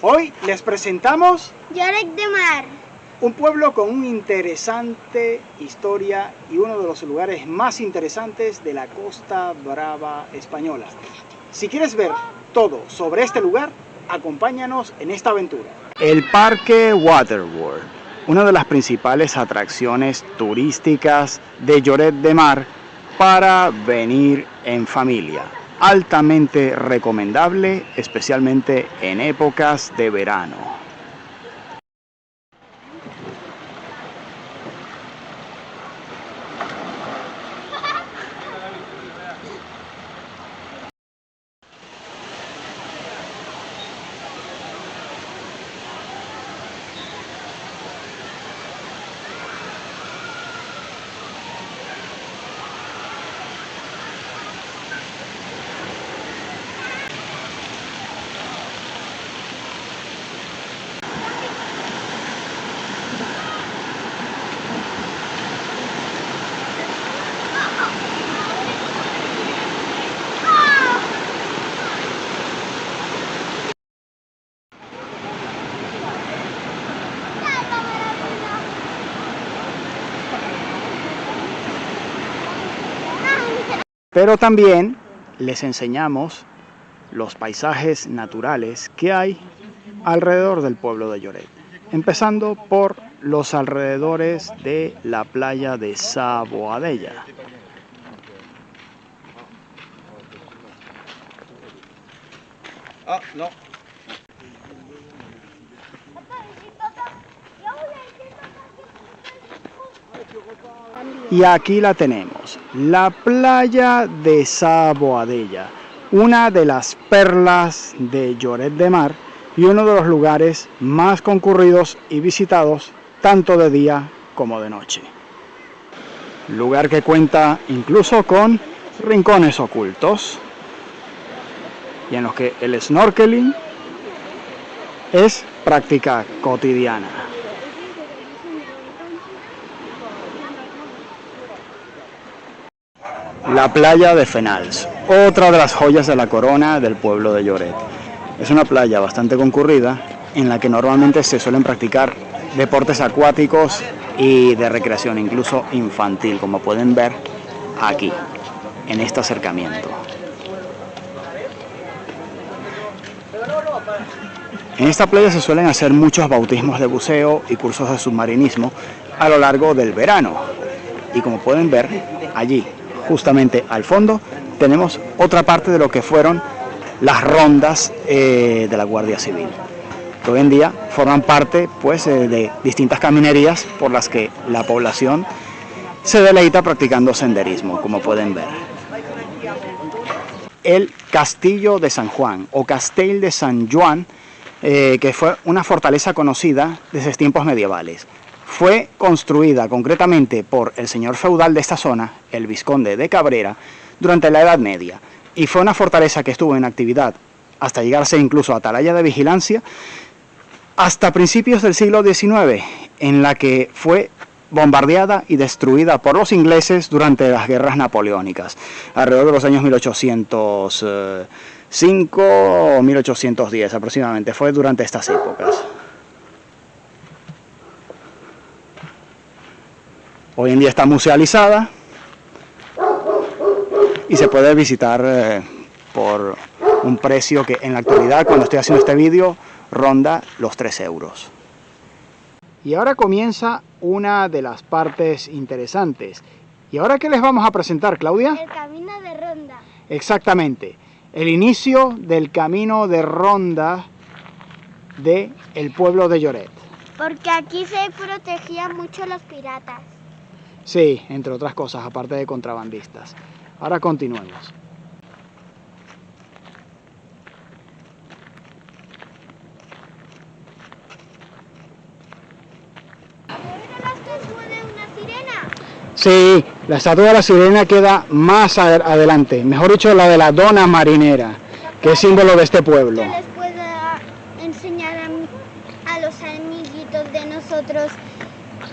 Hoy les presentamos Lloret de Mar, un pueblo con una interesante historia y uno de los lugares más interesantes de la Costa Brava española. Si quieres ver todo sobre este lugar, acompáñanos en esta aventura. El Parque Waterworld, una de las principales atracciones turísticas de Lloret de Mar para venir en familia. Altamente recomendable, especialmente en épocas de verano. Pero también les enseñamos los paisajes naturales que hay alrededor del pueblo de Lloret, empezando por los alrededores de la playa de Sa Boadella. No. Y aquí la tenemos, la playa de Sa Boadella, una de las perlas de Lloret de Mar y uno de los lugares más concurridos y visitados tanto de día como de noche. Lugar que cuenta incluso con rincones ocultos y en los que el snorkeling es práctica cotidiana. La playa de Fenals, otra de las joyas de la corona del pueblo de Lloret. Es una playa bastante concurrida en la que normalmente se suelen practicar deportes acuáticos y de recreación, incluso infantil, como pueden ver aquí, en este acercamiento. En esta playa se suelen hacer muchos bautismos de buceo y cursos de submarinismo a lo largo del verano. Y como pueden ver, allí, justamente al fondo, tenemos otra parte de lo que fueron las rondas de la Guardia Civil, que hoy en día forman parte pues, de distintas caminerías por las que la población se deleita practicando senderismo, como pueden ver. El Castillo de San Juan, o Castell de Sant Joan, que fue una fortaleza conocida desde tiempos medievales. Fue construida concretamente por el señor feudal de esta zona, el vizconde de Cabrera, durante la Edad Media, y fue una fortaleza que estuvo en actividad hasta llegarse incluso a atalaya de vigilancia hasta principios del siglo XIX, en la que fue bombardeada y destruida por los ingleses durante las guerras napoleónicas, alrededor de los años 1805 o 1810 aproximadamente, fue durante estas épocas. Hoy en día está musealizada y se puede visitar por un precio que en la actualidad, cuando estoy haciendo este vídeo, ronda los 3 euros. Y ahora comienza una de las partes interesantes. ¿Y ahora qué les vamos a presentar, Claudia? el camino de Ronda. Exactamente, el inicio del camino de ronda del pueblo de Lloret. Porque aquí se protegían mucho los piratas. Sí, entre otras cosas, aparte de contrabandistas. Ahora continuemos. Sí, la estatua de la sirena queda más adelante, mejor dicho la de la dona marinera, que es símbolo de este pueblo. Que les pueda enseñar a los amiguitos de nosotros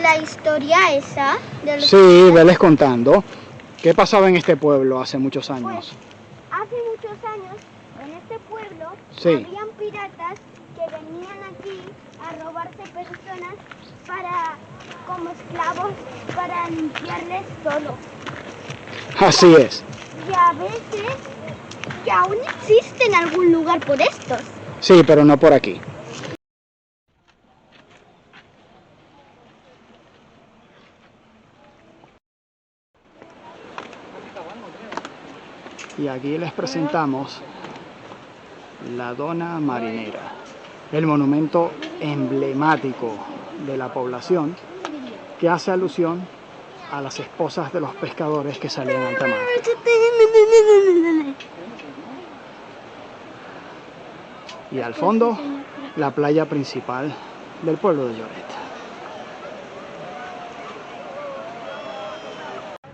la historia esa de los Sí, veles contando. ¿Qué pasaba en este pueblo hace muchos años? Pues, hace muchos años en este pueblo Sí. habían piratas que venían aquí a robarse personas como esclavos para limpiarles todo. Así es. Y a veces que aún existe en algún lugar por estos. Sí, pero no por aquí. Y aquí les presentamos la Dona Marinera, el monumento emblemático de la población que hace alusión a las esposas de los pescadores que salían a alta mar. Y al fondo, la playa principal del pueblo de Lloret.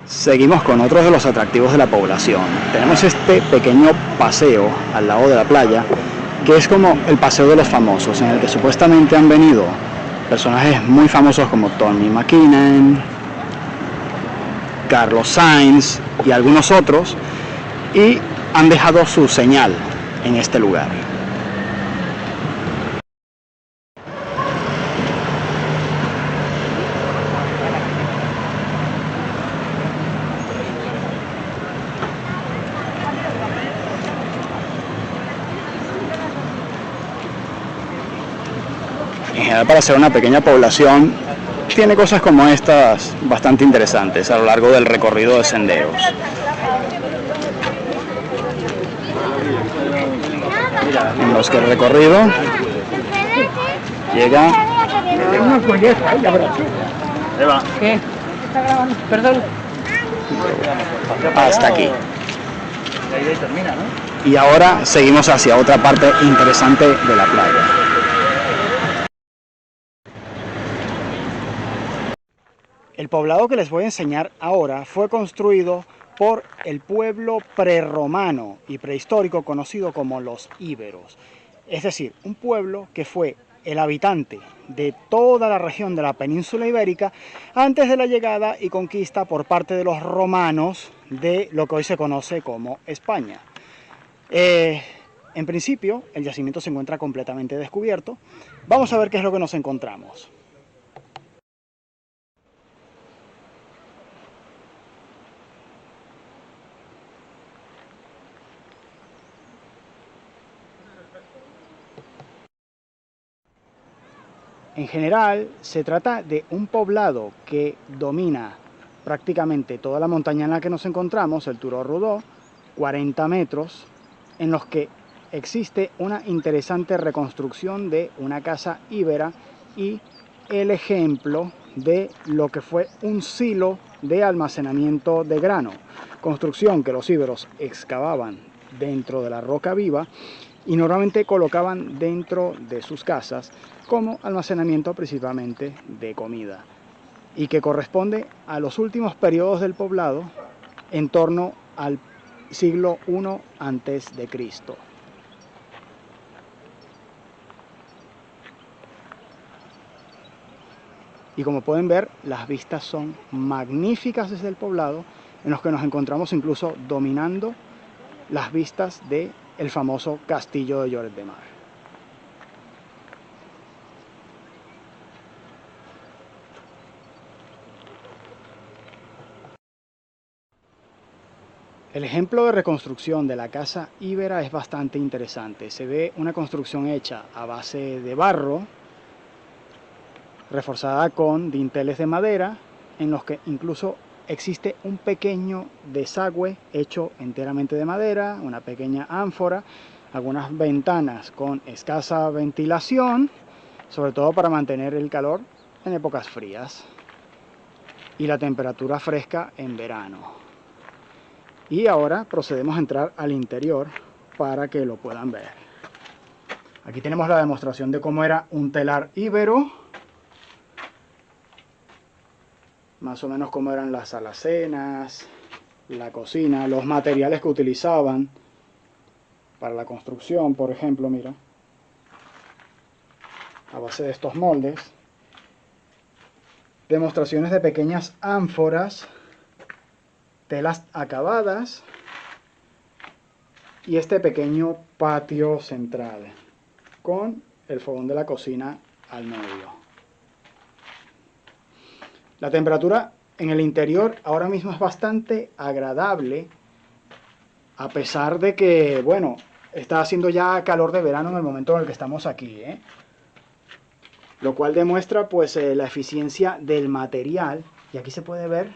Seguimos con otros de los atractivos de la población. Tenemos este pequeño paseo al lado de la playa, que es como el paseo de los famosos, en el que supuestamente han venido personajes muy famosos como Tony McKinnon, Carlos Sainz y algunos otros, y han dejado su señal en este lugar. En general, para ser una pequeña población, tiene cosas como estas bastante interesantes a lo largo del recorrido de senderos. En los que el recorrido llega hasta aquí. Y ahora seguimos hacia otra parte interesante de la playa. El poblado que les voy a enseñar ahora fue construido por el pueblo prerromano y prehistórico conocido como los íberos. Es decir, un pueblo que fue el habitante de toda la región de la península ibérica antes de la llegada y conquista por parte de los romanos de lo que hoy se conoce como España. En principio, el yacimiento se encuentra completamente descubierto. Vamos a ver qué es lo que nos encontramos. En general, se trata de un poblado que domina prácticamente toda la montaña en la que nos encontramos, el Turó Rodó, 40 metros, en los que existe una interesante reconstrucción de una casa íbera y el ejemplo de lo que fue un silo de almacenamiento de grano, construcción que los íberos excavaban dentro de la roca viva y normalmente colocaban dentro de sus casas como almacenamiento principalmente de comida, y que corresponde a los últimos periodos del poblado en torno al siglo I antes de Cristo. Y como pueden ver, las vistas son magníficas desde el poblado, en los que nos encontramos incluso dominando las vistas del famoso castillo de Lloret de Mar. El ejemplo de reconstrucción de la casa íbera es bastante interesante. Se ve una construcción hecha a base de barro, reforzada con dinteles de madera, en los que incluso existe un pequeño desagüe hecho enteramente de madera, una pequeña ánfora, algunas ventanas con escasa ventilación, sobre todo para mantener el calor en épocas frías y la temperatura fresca en verano. Y ahora procedemos a entrar al interior para que lo puedan ver. Aquí tenemos la demostración de cómo era un telar íbero, más o menos cómo eran las alacenas, la cocina, los materiales que utilizaban para la construcción, por ejemplo, mira, a base de estos moldes. Demostraciones de pequeñas ánforas, telas acabadas y este pequeño patio central con el fogón de la cocina al medio. La temperatura en el interior ahora mismo es bastante agradable, a pesar de que, bueno, está haciendo ya calor de verano en el momento en el que estamos aquí, ¿eh? Lo cual demuestra pues la eficiencia del material, y aquí se puede ver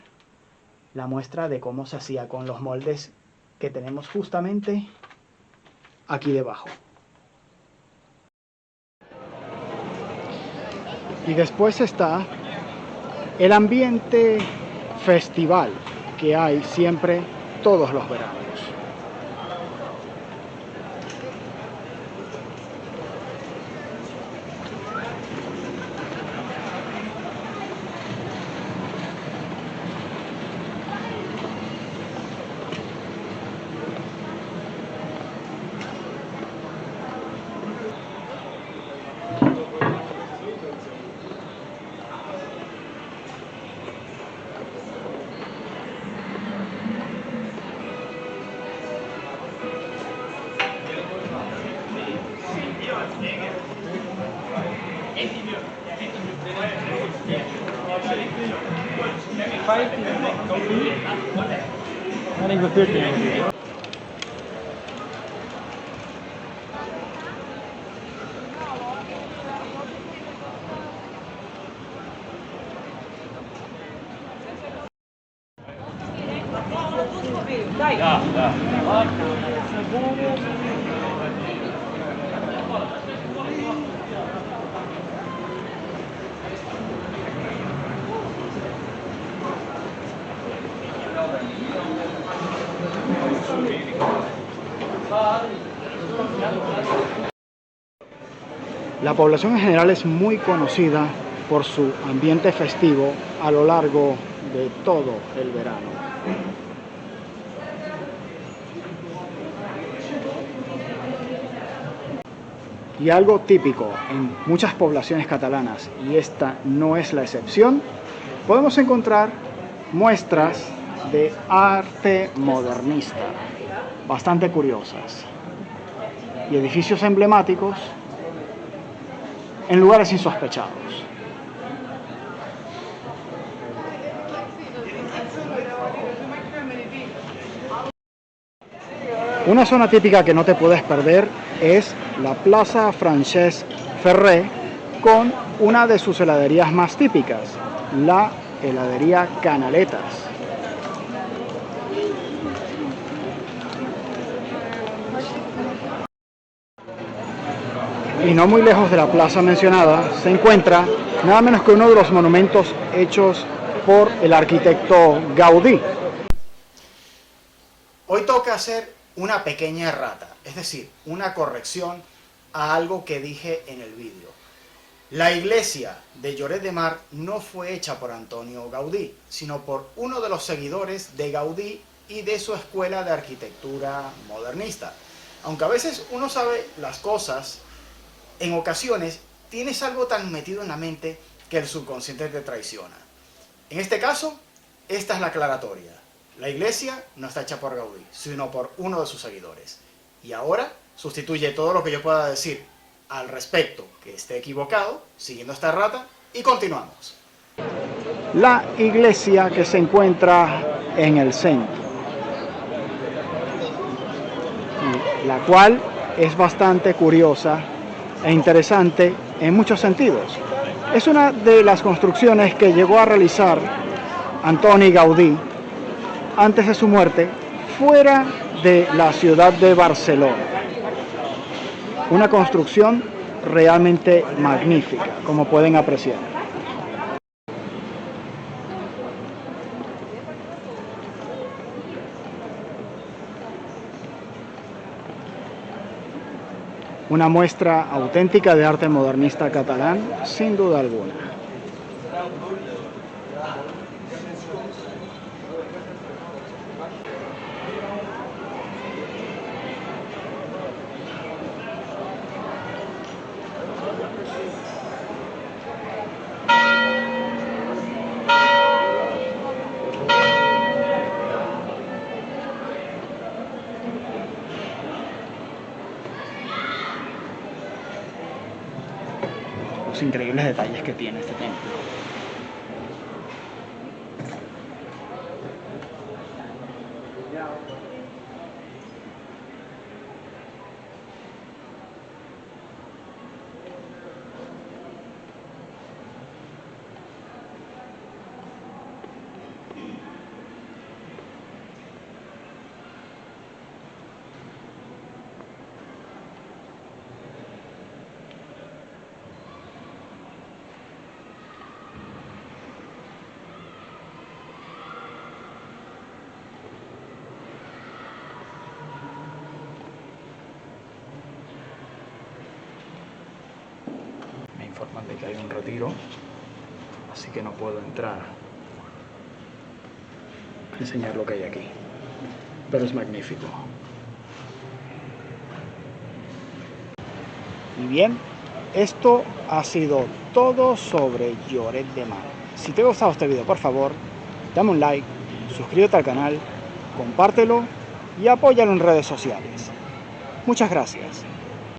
la muestra de cómo se hacía con los moldes que tenemos justamente aquí debajo. Y después está el ambiente festival que hay siempre todos los veranos. La población en general es muy conocida por su ambiente festivo a lo largo de todo el verano. Y algo típico en muchas poblaciones catalanas, y esta no es la excepción, podemos encontrar muestras de arte modernista, bastante curiosas, y edificios emblemáticos en lugares insospechados. Una zona típica que no te puedes perder es la Plaza Francesc Ferrer, con una de sus heladerías más típicas, la heladería Canaletas. Y no muy lejos de la plaza mencionada se encuentra nada menos que uno de los monumentos hechos por el arquitecto Gaudí. Hoy toca hacer una pequeña errata, es decir, una corrección a algo que dije en el vídeo. La iglesia de Lloret de Mar no fue hecha por Antonio Gaudí, sino por uno de los seguidores de Gaudí y de su escuela de arquitectura modernista. Aunque a veces uno sabe las cosas, en ocasiones tienes algo tan metido en la mente que el subconsciente te traiciona. En este caso, esta es la aclaratoria. La iglesia no está hecha por Gaudí, sino por uno de sus seguidores. Y ahora sustituye todo lo que yo pueda decir al respecto que esté equivocado, siguiendo esta errata, y continuamos. La iglesia que se encuentra en el centro, la cual es bastante curiosa e interesante en muchos sentidos. Es una de las construcciones que llegó a realizar Antoni Gaudí antes de su muerte fuera de la ciudad de Barcelona. Una construcción realmente magnífica, como pueden apreciar. Una muestra auténtica de arte modernista catalán, sin duda alguna. los increíbles detalles que tiene este templo. Me informan de que hay un retiro, así que no puedo entrar a enseñar lo que hay aquí, pero es magnífico. Y bien, esto ha sido todo sobre Lloret de Mar. Si te ha gustado este video, por favor, dame un like, suscríbete al canal, compártelo y apóyalo en redes sociales. Muchas gracias.